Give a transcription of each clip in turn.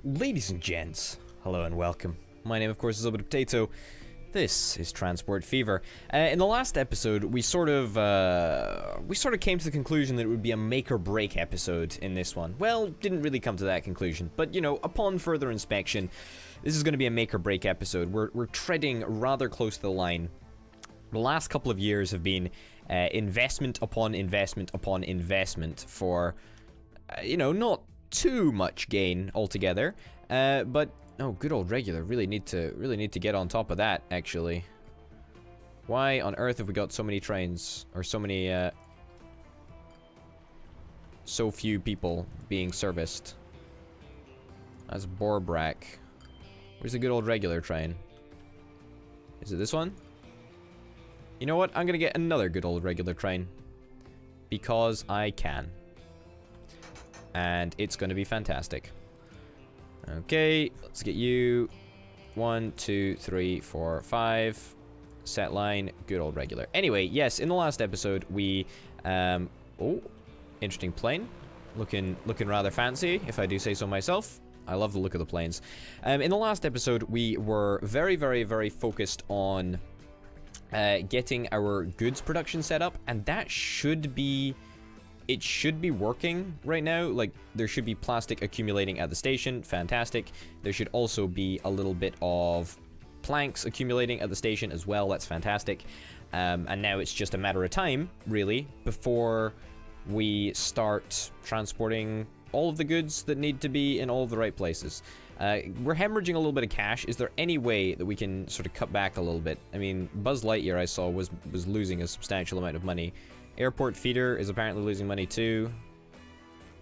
Ladies and gents, hello and welcome. My name, of course, is Tymoteusz. This is Transport Fever. In the last episode, we sort of came to the conclusion that it would be a make-or-break episode in this one. Well, didn't really come to that conclusion, but, you know, upon further inspection, this is going to be a make-or-break episode. We're treading rather close to the line. The last couple of years have been investment upon investment upon investment for, you know, not too much gain altogether, but oh, good old regular. Really need to get on top of that. Actually, why on earth have we got so many trains or so many so few people being serviced? That's Borbrak. Where's the good old regular train? Is it this one? You know what? I'm gonna get another good old regular train because I can. And it's going to be fantastic. Okay, let's get you. 1, 2, 3, 4, 5. Set line, good old regular. Anyway, yes, in the last episode we oh, interesting plane. Looking rather fancy, if I do say so myself. I love the look of the planes. In the last episode we were very focused on getting our goods production set up, and that should be it should be working right now. Like, there should be plastic accumulating at the station. Fantastic. There should also be a little bit of planks accumulating at the station as well. That's fantastic. And now it's just a matter of time, really, before we start transporting all of the goods that need to be in all of the right places. We're hemorrhaging a little bit of cash. Is there any way that we can sort of cut back a little bit? I mean, Buzzlight Year I saw was losing a substantial amount of money. Airport feeder is apparently losing money too.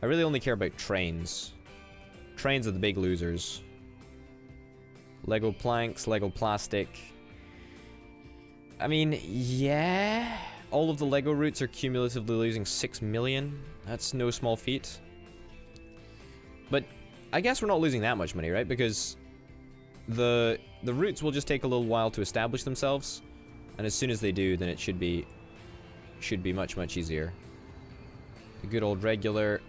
I really only care about trains. Trains are the big losers. Lego planks, Lego plastic. I mean, yeah. All of the Lego routes are cumulatively losing 6 million. That's no small feat. But I guess we're not losing that much money, right? Because the routes will just take a little while to establish themselves. And as soon as they do, then it should be much easier. The good old regular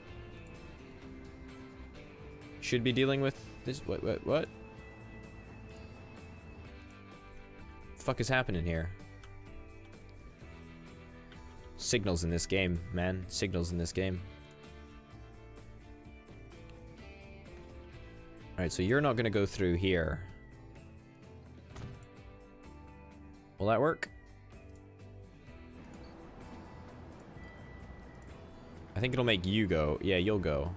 should be dealing with this. What? The fuck is happening here? Signals in this game, man. Signals in this game. Alright, so you're not gonna go through here. Will that work? I think it'll make you go. Yeah, you'll go.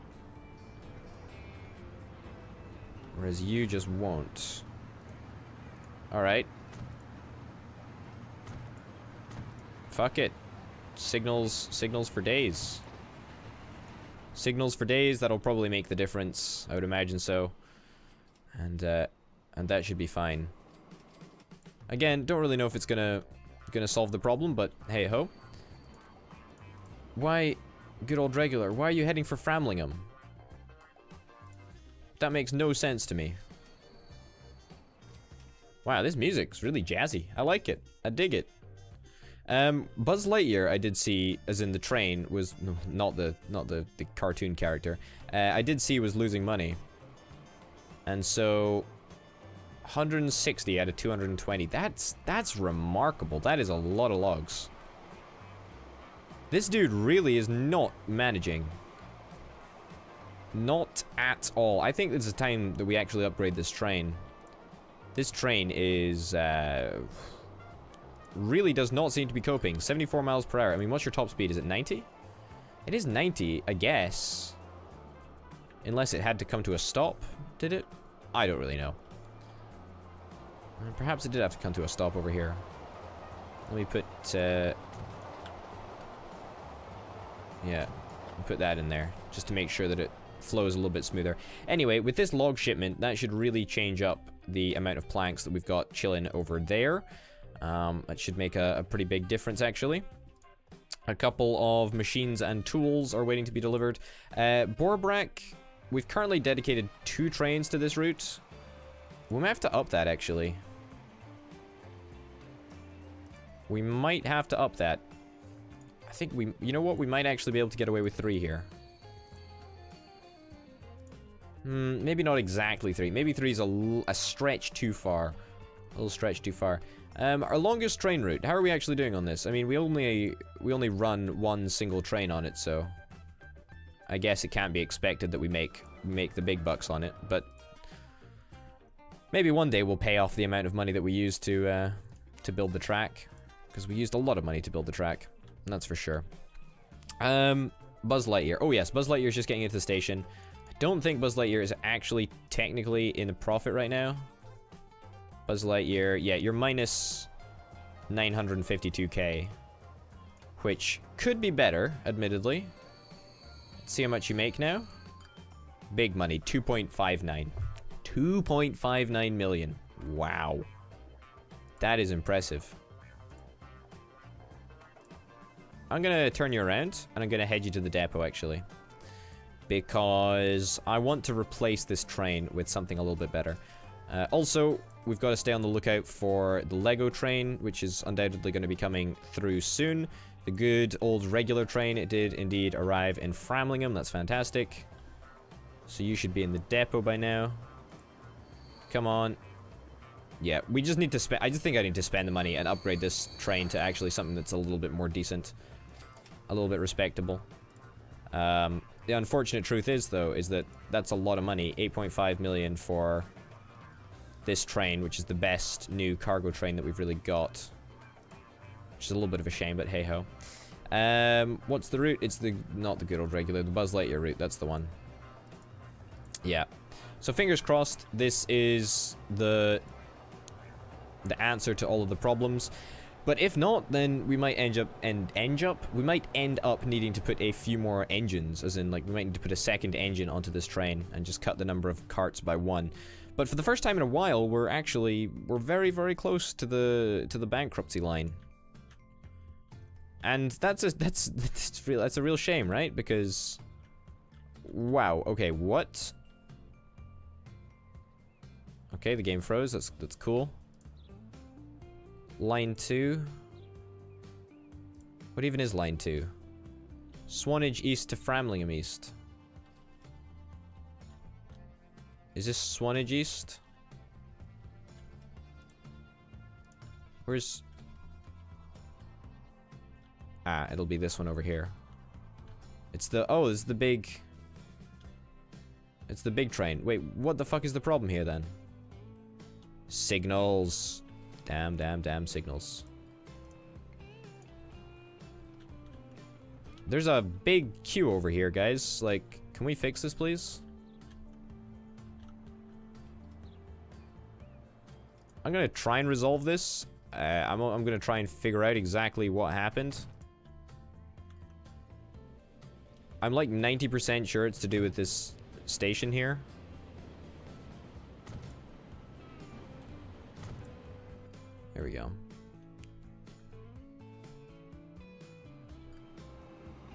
Whereas you just won't. Alright. Fuck it. Signals for days. Signals for days, that'll probably make the difference. I would imagine so. And that should be fine. Again, don't really know if it's gonna solve the problem, but hey ho. Why... Good old regular, why are you heading for Framlingham? That makes no sense to me. Wow, this music's really jazzy. I like it. I dig it. Buzzlight Year I did see, as in the train, was not the cartoon character. I did see was losing money. And so 160 out of 220. That's remarkable. That is a lot of logs. This dude really is not managing. Not at all. I think it's time that we actually upgrade this train. This train is, really does not seem to be coping. 74 miles per hour. I mean, what's your top speed? Is it 90? It is 90, I guess. Unless it had to come to a stop. Did it? I don't really know. Perhaps it did have to come to a stop over here. Let me put, yeah, put that in there, just to make sure that it flows a little bit smoother. Anyway, with this log shipment, that should really change up the amount of planks that we've got chilling over there. That should make a pretty big difference, actually. A couple of machines and tools are waiting to be delivered. Borbrak, we've currently dedicated 2 trains to this route. We might have to up that, actually. We might have to up that. I think you know what? We might actually be able to get away with 3 here. Maybe not exactly 3. Maybe 3 is a stretch too far. A little stretch too far. Our longest train route. How are we actually doing on this? I mean, we only run one single train on it, so I guess it can't be expected that we make the big bucks on it. But maybe one day we'll pay off the amount of money that we used to build the track, because we used a lot of money to build the track. That's for sure. Buzzlight Year. Oh yes, Buzzlight Year is just getting into the station. I don't think Buzzlight Year is actually technically in a profit right now. Buzzlight Year, yeah, you're minus 952k, which could be better, admittedly. Let's see how much you make now. Big money, 2.59. 2.59 million. Wow. That is impressive. I'm gonna turn you around, and I'm gonna head you to the depot, actually. Because I want to replace this train with something a little bit better. Also, we've got to stay on the lookout for the Lego train, which is undoubtedly going to be coming through soon. The good old regular train, it did indeed arrive in Framlingham. That's fantastic. So you should be in the depot by now. Come on. Yeah, we just need to spend... I just think I need to spend the money and upgrade this train to actually something that's a little bit more decent. A little bit respectable. The unfortunate truth is, though, is that that's a lot of money. 8.5 million for this train, which is the best new cargo train that we've really got. Which is a little bit of a shame, but hey-ho. What's the route? It's not the good old regular, the Buzzlight Year route. That's the one. Yeah. So fingers crossed, this is the answer to all of the problems. But if not, then we might end up needing to put a few more engines, as in, like, we might need to put a second engine onto this train and just cut the number of carts by 1. But for the first time in a while, we're very, very close to the bankruptcy line. And that's a real shame, right? Because wow, okay, what? Okay, the game froze. That's cool. Line 2. What even is line 2? Swanage East to Framlingham East. Is this Swanage East? Where's... Ah, it'll be this one over here. It's the... Oh, this is the big... It's the big train. Wait, what the fuck is the problem here, then? Signals. Damn signals. There's a big queue over here, guys. Like, can we fix this, please? I'm gonna try and resolve this. I'm gonna try and figure out exactly what happened. I'm like 90% sure it's to do with this station here. There we go.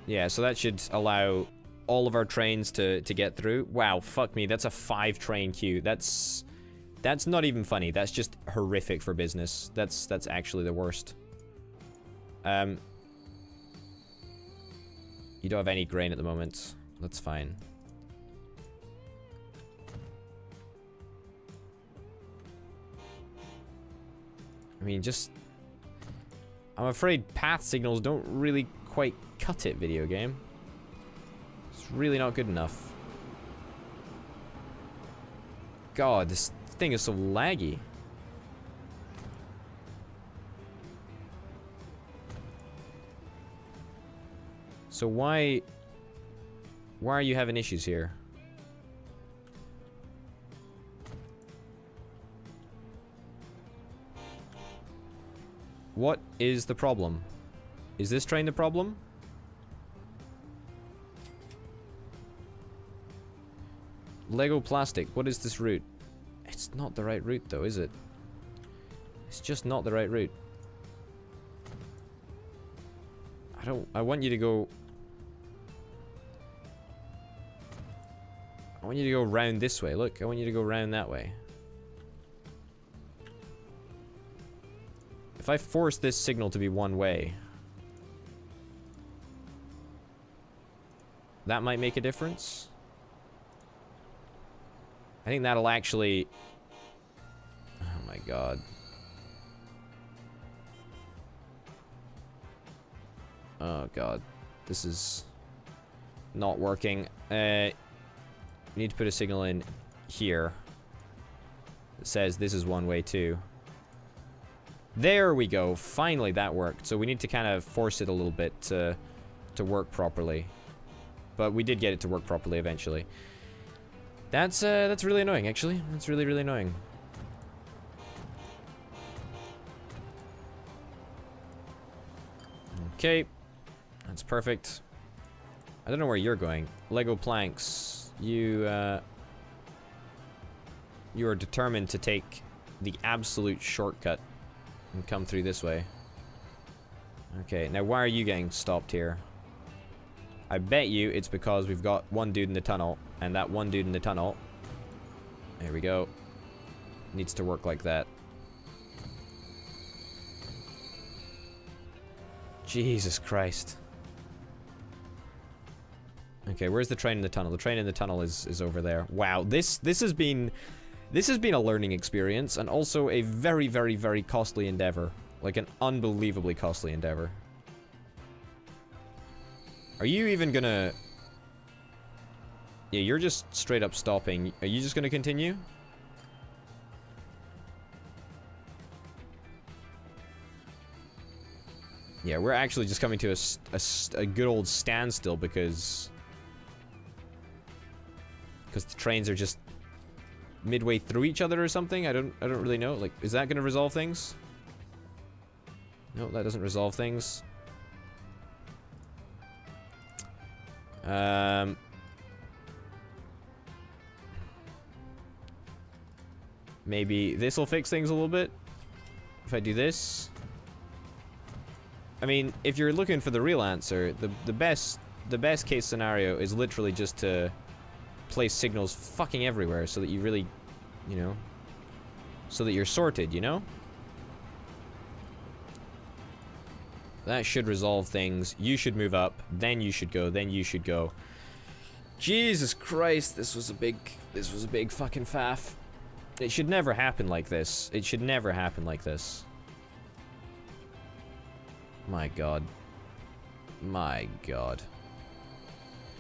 Yeah, so that should allow all of our trains to get through. Wow, fuck me, that's a 5-train queue. That's not even funny. That's just horrific for business. That's actually the worst. You don't have any grain at the moment. That's fine. I mean, just... I'm afraid path signals don't really quite cut it, video game. It's really not good enough. God, this thing is so laggy. So why are you having issues here? What is the problem? Is this train the problem? Lego plastic, what is this route? It's not the right route though, is it? It's just not the right route. I want you to go... I want you to go round this way. Look, I want you to go round that way. If I force this signal to be one way, that might make a difference. I think that'll actually... Oh my god. Oh god. This is not working. We need to put a signal in here. It says this is one way too. There we go. Finally that worked. So we need to kind of force it a little bit to work properly. But we did get it to work properly eventually. That's really annoying, actually. That's really, really annoying. Okay. That's perfect. I don't know where you're going. Lego planks. You are determined to take the absolute shortcut and come through this way. Okay, now why are you getting stopped here? I bet you it's because we've got one dude in the tunnel, and that one dude in the tunnel, there we go, needs to work like that. Jesus Christ. Okay, where's the train in the tunnel? The train in the tunnel is over there. Wow, this has been a learning experience, and also a very, very, very costly endeavor. Like an unbelievably costly endeavor. Are you even gonna... Yeah, you're just straight up stopping. Are you just gonna continue? Yeah, we're actually just coming to a good old standstill because the trains are just midway through each other or something. I don't really know. Like, is that gonna resolve things? No, that doesn't resolve things. Maybe this will fix things a little bit. If I do this. I mean, if you're looking for the real answer, the best case scenario is literally just to place signals fucking everywhere so that you really, you know, so that you're sorted, you know? That should resolve things. You should move up, then you should go, then you should go. Jesus Christ, this was a big fucking faff. It should never happen like this. It should never happen like this. My god. My god.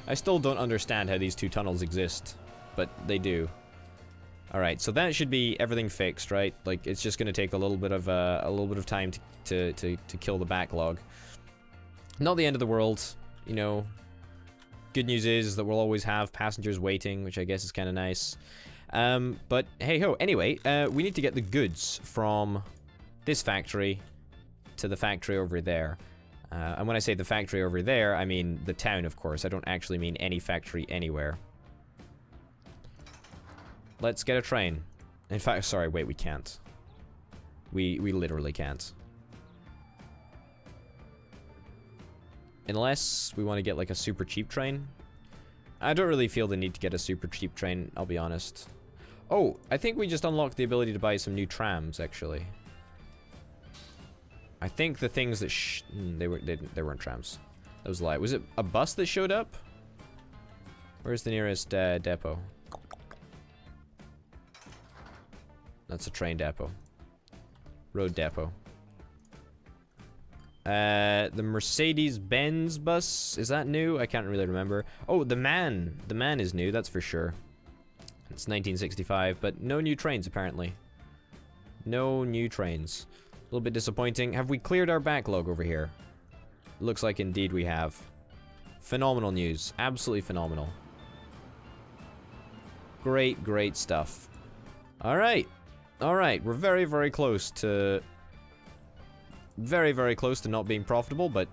I still don't understand how these two tunnels exist, but they do. Alright, so that should be everything fixed, right? Like, it's just gonna take a little bit of time to kill the backlog. Not the end of the world, you know. Good news is that we'll always have passengers waiting, which I guess is kind of nice. But hey ho, anyway, we need to get the goods from this factory to the factory over there. And when I say the factory over there, I mean the town, of course. I don't actually mean any factory anywhere. Let's get a train. In fact, sorry, wait, we can't. We literally can't. Unless we want to get like a super cheap train. I don't really feel the need to get a super cheap train, I'll be honest. Oh, I think we just unlocked the ability to buy some new trams, actually. I think the things that they weren't trams. That was a lie. Was it a bus that showed up? Where's the nearest depot? That's a train depot. Road depot. The Mercedes-Benz bus, is that new? I can't really remember. Oh, the man is new, that's for sure. It's 1965, but no new trains apparently. No new trains. A little bit disappointing. Have we cleared our backlog over here? Looks like indeed we have. Phenomenal news. Absolutely phenomenal. Great, great stuff. Alright. Alright, we're very, very close to... Very, very close to not being profitable, but...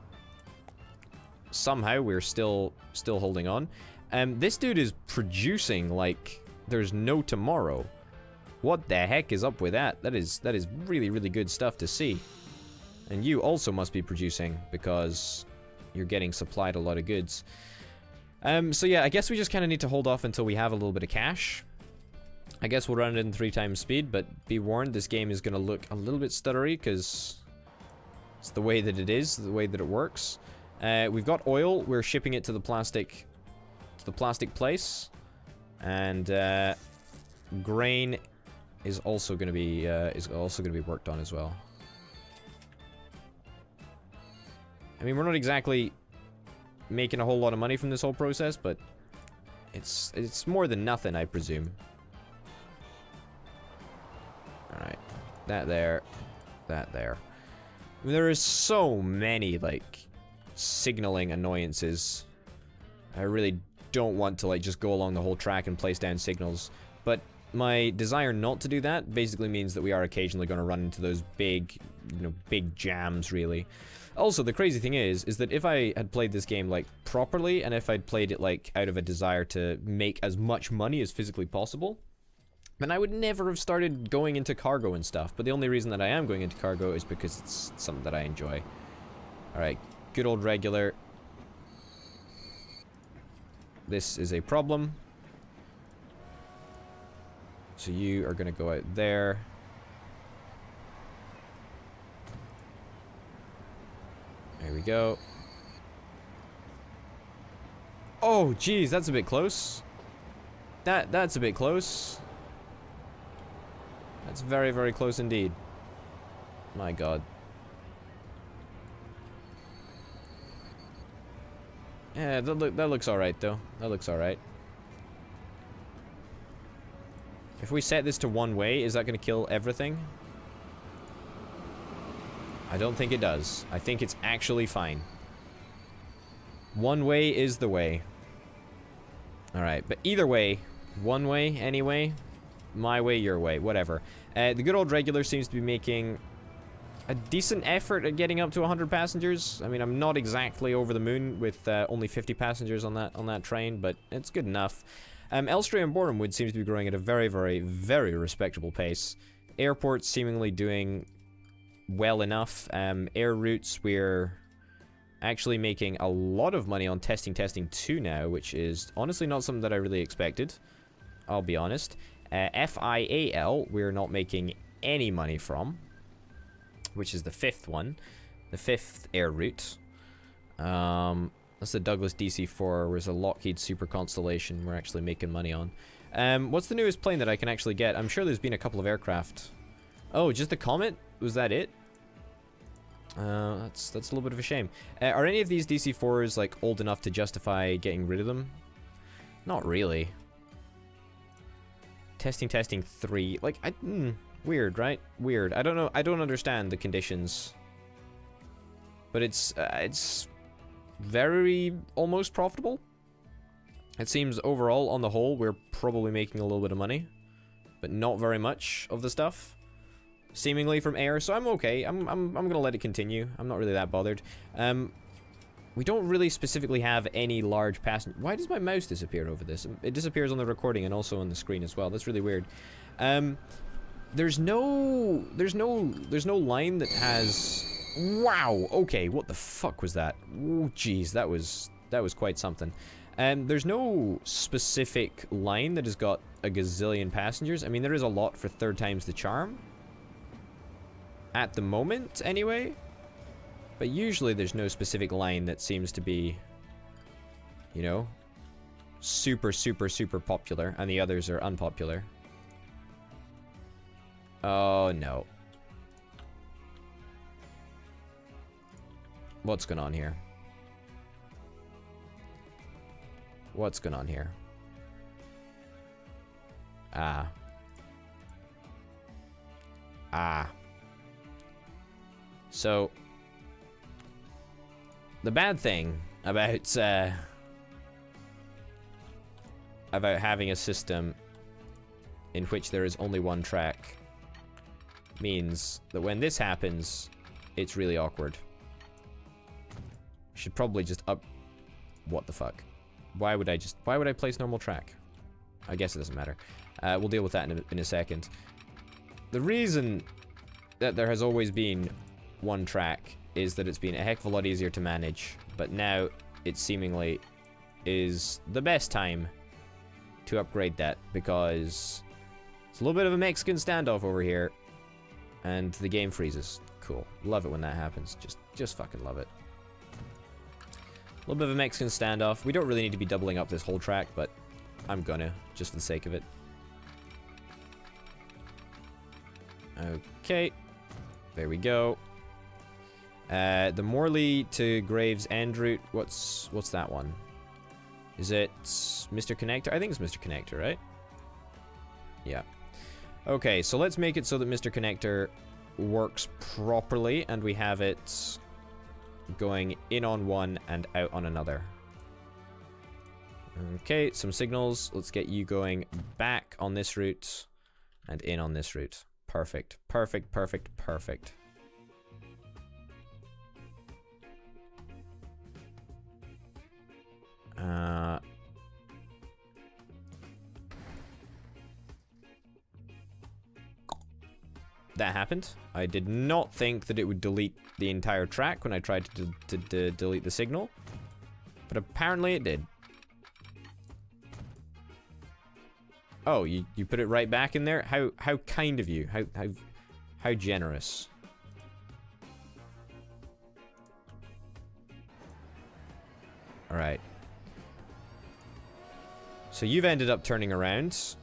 Somehow we're still holding on. This dude is producing like there's no tomorrow. What the heck is up with that? That is really, really good stuff to see. And you also must be producing because you're getting supplied a lot of goods. So yeah, I guess we just kind of need to hold off until we have a little bit of cash. I guess we'll run it in 3 times speed, but be warned, this game is going to look a little bit stuttery because it's the way that it is, the way that it works. We've got oil. We're shipping it to the plastic place. And grain is also going to be worked on as well. I mean, we're not exactly making a whole lot of money from this whole process, but it's more than nothing, I presume. Alright. That there. That there. I mean, there is so many, like, signaling annoyances. I really don't want to, like, just go along the whole track and place down signals. But my desire not to do that basically means that we are occasionally going to run into those big, you know, big jams, really. Also, the crazy thing is that if I had played this game, like, properly, and if I'd played it, like, out of a desire to make as much money as physically possible, then I would never have started going into cargo and stuff. But the only reason that I am going into cargo is because it's something that I enjoy. Alright, good old regular. This is a problem. So you are going to go out there. There we go. Oh, geez, that's a bit close. That's a bit close. That's very, very close indeed. My god. Yeah, that looks alright, though. That looks alright. If we set this to one way, is that going to kill everything? I don't think it does. I think it's actually fine. One way is the way. Alright, but either way, one way, anyway, my way, your way, whatever. The good old regular seems to be making a decent effort at getting up to 100 passengers. I mean, I'm not exactly over the moon with only 50 passengers on that train, but it's good enough. Elstree and Borehamwood seems to be growing at a very, very, very respectable pace. Airports seemingly doing well enough. Air routes, we're actually making a lot of money on testing 2 now, which is honestly not something that I really expected. I'll be honest. FIAL, we're not making any money from, which is the 5th one, the 5th air route. That's the Douglas DC-4, whereas a Lockheed Super Constellation we're actually making money on. What's the newest plane that I can actually get? I'm sure there's been a couple of aircraft. Oh, just the Comet? Was that it? That's a little bit of a shame. Are any of these DC-4s, like, old enough to justify getting rid of them? Not really. Testing 3. Like, weird, right? Weird. I don't know. I don't understand the conditions. But it's very almost profitable. It seems overall, on the whole, we're probably making a little bit of money, but not very much of the stuff, seemingly, from air. So I'm okay. I'm gonna let it continue. I'm not really that bothered. We don't really specifically have any large passenger. Why does my mouse disappear over this? It disappears on the recording and also on the screen as well. That's really weird. There's no line that has. Wow. Okay. What the fuck was that? Oh, jeez. That was quite something. There's no specific line that has got a gazillion passengers. I mean, there is a lot for 3rd times the charm. At the moment, anyway. But usually there's no specific line that seems to be, you know, super, super, super popular, and the others are unpopular. Oh, no. What's going on here? What's going on here? Ah. So, the bad thing about having a system in which there is only one track means that when this happens, it's really awkward. Should probably just up. What the fuck? Why would I place normal track? I guess it doesn't matter. We'll deal with that in a second. The reason that there has always been one track is that it's been a heck of a lot easier to manage, but now it seemingly is the best time to upgrade that, because it's a little bit of a Mexican standoff over here, and the game freezes. Cool. Love it when that happens. Just fucking love it. A little bit of a Mexican standoff. We don't really need to be doubling up this whole track, but I'm gonna, just for the sake of it. Okay. There we go. The Morley to Graves End route. What's that one? Is it Mr. Connector? I think it's Mr. Connector, right? Yeah. Okay, so let's make it so that Mr. Connector works properly, and we have it going in on one and out on another. Okay, some signals. Let's get you going back on this route and in on this route. Perfect. Perfect, perfect, perfect. That happened. I did not think that it would delete the entire track when I tried to delete the signal, but apparently it did. Oh, you put it right back in there? How kind of you. How generous. All right. So you've ended up turning around.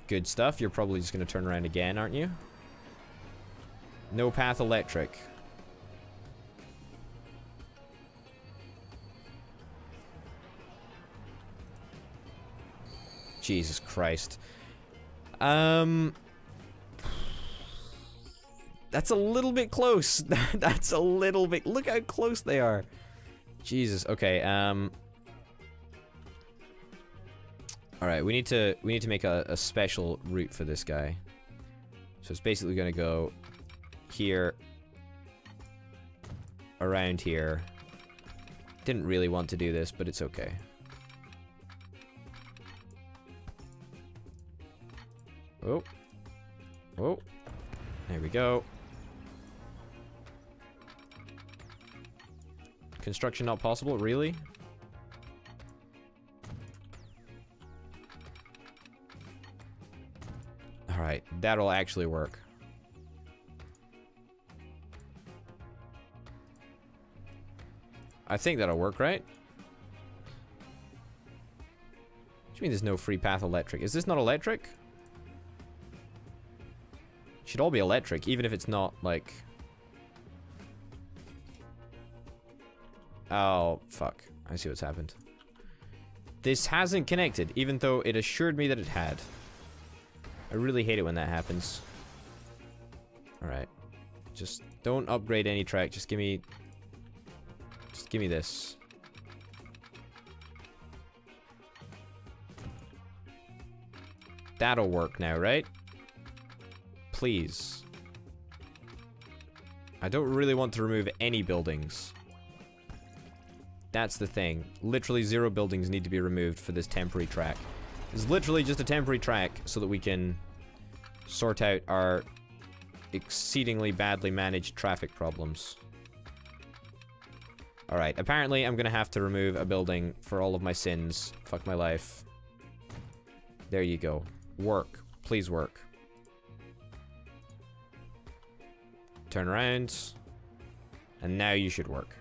Good stuff. You're probably just going to turn around again, aren't you? No path electric. Jesus Christ. That's a little bit close. That's a little bit. Look how close they are. Jesus. Okay. All right. We need to make a special route for this guy. So it's basically going to go here, around here. Didn't really want to do this, but it's okay. Oh. Oh. There we go. Construction not possible? Really? Alright, that'll actually work. I think that'll work, right? What do you mean there's no free path electric? Is this not electric? Should all be electric, even if it's not, like... Oh, fuck. I see what's happened. This hasn't connected, even though it assured me that it had. I really hate it when that happens. Alright. Just don't upgrade any track. Just give me... Just give me this. That'll work now, right? Please. I don't really want to remove any buildings. That's the thing. Literally 0 buildings need to be removed for this temporary track. It's literally just a temporary track so that we can sort out our exceedingly badly managed traffic problems. Alright, apparently I'm gonna have to remove a building for all of my sins. Fuck my life. There you go. Work. Please work. Turn around. And now you should work.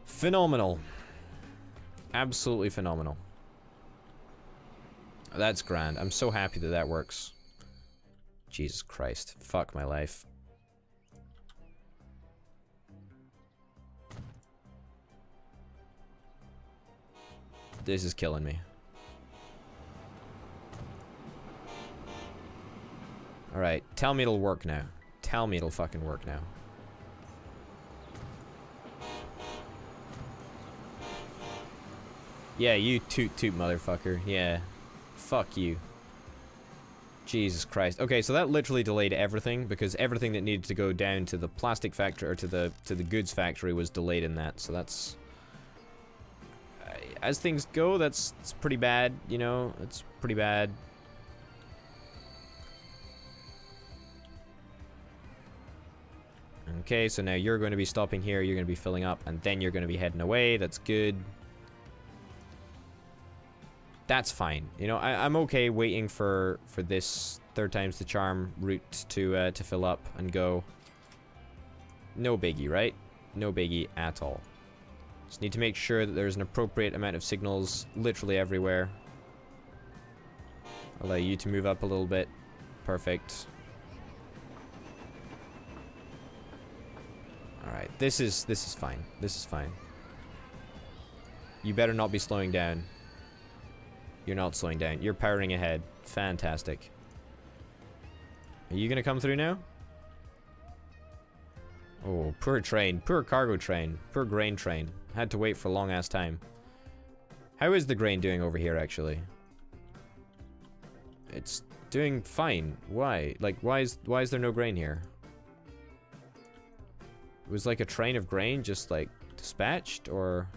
Phenomenal. Absolutely phenomenal. That's grand. I'm so happy that that works. Jesus Christ. Fuck my life. This is killing me. Alright, tell me it'll work now. Tell me it'll fucking work now. Yeah, you toot toot motherfucker. Yeah. Fuck you. Jesus Christ. Okay, so that literally delayed everything because everything that needed to go down to the plastic factory or to the goods factory was delayed in that. So that's as things go, it's pretty bad, you know? It's pretty bad. Okay, so now you're going to be stopping here, you're going to be filling up, and then you're going to be heading away. That's good. That's fine. You know, I'm okay waiting for this 3rd time's the charm route to fill up and go. No biggie, right? No biggie at all. Just need to make sure that there's an appropriate amount of signals literally everywhere. Allow you to move up a little bit. Perfect. Alright, this is fine. This is fine. You better not be slowing down. You're not slowing down. You're powering ahead. Fantastic. Are you gonna come through now? Oh, poor train. Poor cargo train. Poor grain train. Had to wait for a long ass time. How is the grain doing over here, actually? It's doing fine. Why? Like, why is there no grain here? It was like a train of grain just, like, dispatched? Or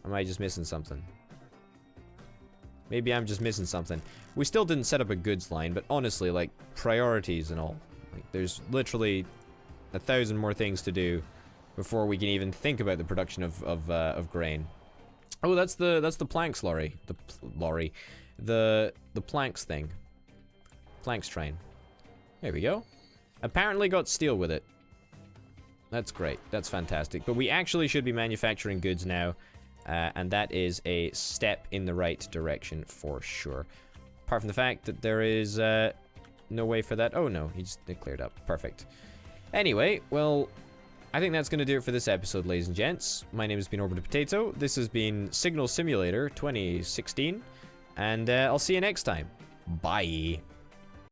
am I just missing something? Maybe I'm just missing something. We still didn't set up a goods line, but honestly, like, priorities and all. Like, there's literally 1,000 more things to do before we can even think about the production of grain. Oh, that's the planks lorry. The planks thing. Planks train. There we go. Apparently got steel with it. That's great. That's fantastic. But we actually should be manufacturing goods now. And that is a step in the right direction for sure. Apart from the fact that there is no way for that. Oh no, it cleared up. Perfect. Anyway, well, I think that's going to do it for this episode, ladies and gents. My name has been Orbited Potato. This has been Signal Simulator 2016. And I'll see you next time. Bye.